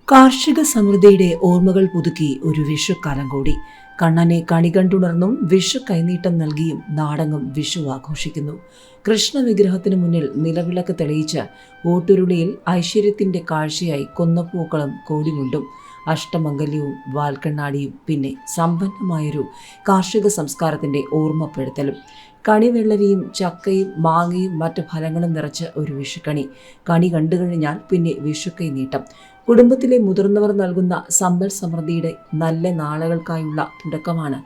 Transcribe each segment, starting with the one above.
കാർഷിക സമൃദ്ധിയുടെ ഓർമ്മകൾ പുതുക്കി ഒരു വിഷുക്കാലം കൂടി. കണ്ണനെ കണി കണ്ടുണർന്നും വിഷു കൈനീട്ടം നൽകിയും നാടങ്ങും വിഷു ആഘോഷിക്കുന്നു. കൃഷ്ണ വിഗ്രഹത്തിനു മുന്നിൽ നിലവിളക്ക് തെളിയിച്ച് ഓട്ടുരുളിയിൽ ഐശ്വര്യത്തിന്റെ കാഴ്ചയായി കൊന്നപ്പൂക്കളും കോടിമുണ്ടും അഷ്ടമംഗല്യവും വാൽക്കണ്ണാടിയും പിന്നെ സമ്പന്നമായൊരു കാർഷിക സംസ്കാരത്തിന്റെ ഓർമ്മപ്പെടുത്തലും. കണിവെള്ളരിയും ചക്കയും മാങ്ങയും മറ്റു ഫലങ്ങളും നിറച്ച് ഒരു വിഷുക്കണി. കണി കണ്ടു കഴിഞ്ഞാൽ പിന്നെ വിഷുക്കൈ നീട്ടം. കുടുംബത്തിലെ മുതിർന്നവർ നൽകുന്ന സമ്പൽ സമൃദ്ധിയുടെ നല്ല നാളുകൾക്കായുള്ള തുടക്കമാണ്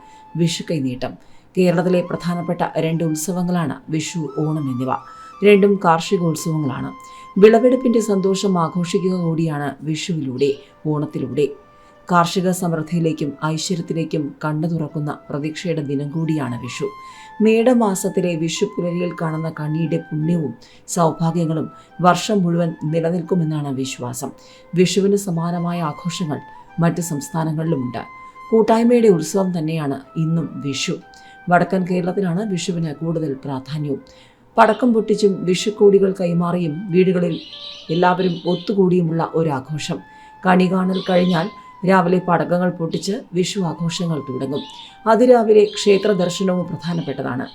വിഷുക്കൈ നീട്ടം. കേരളത്തിലെ പ്രധാനപ്പെട്ട 2 ഉത്സവങ്ങളാണ് വിഷു, ഓണം എന്നിവ. രണ്ടും കാർഷികോത്സവങ്ങളാണ്. വിളവെടുപ്പിന്റെ സന്തോഷം ആഘോഷിക്കുക കൂടിയാണ് വിഷുവിലൂടെ, ഓണത്തിലൂടെ. കാർഷിക സമൃദ്ധിയിലേക്കും ഐശ്വര്യത്തിലേക്കും കണ്ണു തുറക്കുന്ന പ്രതീക്ഷയുടെ ദിനം കൂടിയാണ് വിഷു. മേടമാസത്തിലെ വിഷു പുലരിയിൽ കാണുന്ന കണിയുടെ പുണ്യവും സൗഭാഗ്യങ്ങളും വർഷം മുഴുവൻ നിലനിൽക്കുമെന്നാണ് വിശ്വാസം. വിഷുവിന് സമാനമായ ആഘോഷങ്ങൾ മറ്റ് സംസ്ഥാനങ്ങളിലുമുണ്ട്. കൂട്ടായ്മയുടെ ഉത്സവം തന്നെയാണ് ഇന്നും വിഷു. വടക്കൻ കേരളത്തിലാണ് വിഷുവിന് കൂടുതൽ പ്രാധാന്യവും. പടക്കം പൊട്ടിച്ചും വിഷുക്കോടികൾ കൈമാറിയും വീടുകളിൽ എല്ലാവരും ഒത്തുകൂടിയുമുള്ള ഒരാഘോഷം. കണി കാണൽ കഴിഞ്ഞാൽ രാവിലെ പടക്കങ്ങൾ പൊട്ടിച്ച് വിഷു ആഘോഷങ്ങൾ തുടങ്ങും. അതിരാവിലെ ക്ഷേത്ര ദർശനവും പ്രധാനപ്പെട്ടതാണ്.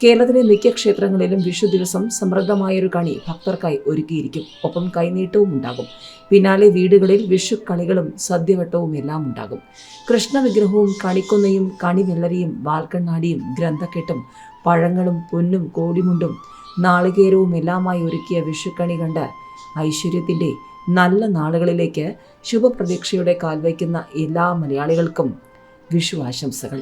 കേരളത്തിലെ മിക്ക ക്ഷേത്രങ്ങളിലും വിഷു ദിവസം സമൃദ്ധമായൊരു കണി ഭക്തർക്കായി ഒരുക്കിയിരിക്കും. ഒപ്പം കൈനീട്ടവും ഉണ്ടാകും. പിന്നാലെ വീടുകളിൽ വിഷു കളികളും സദ്യവട്ടവും എല്ലാം ഉണ്ടാകും. കൃഷ്ണ വിഗ്രഹവും കണിക്കൊന്നയും കണിവെള്ളരിയും വാൽക്കണ്ണാടിയും ഗ്രന്ഥക്കെട്ടും പഴങ്ങളും പൊന്നും കോടിമുണ്ടും നാളികേരവും എല്ലാമായി ഒരുക്കിയ വിഷുക്കണി കണ്ട് ഐശ്വര്യത്തിൻ്റെ നല്ല നാളുകളിലേക്ക് ശുഭപ്രതീക്ഷയുടെ കാൽവയ്ക്കുന്ന എല്ലാ മലയാളികൾക്കും വിഷു ആശംസകൾ.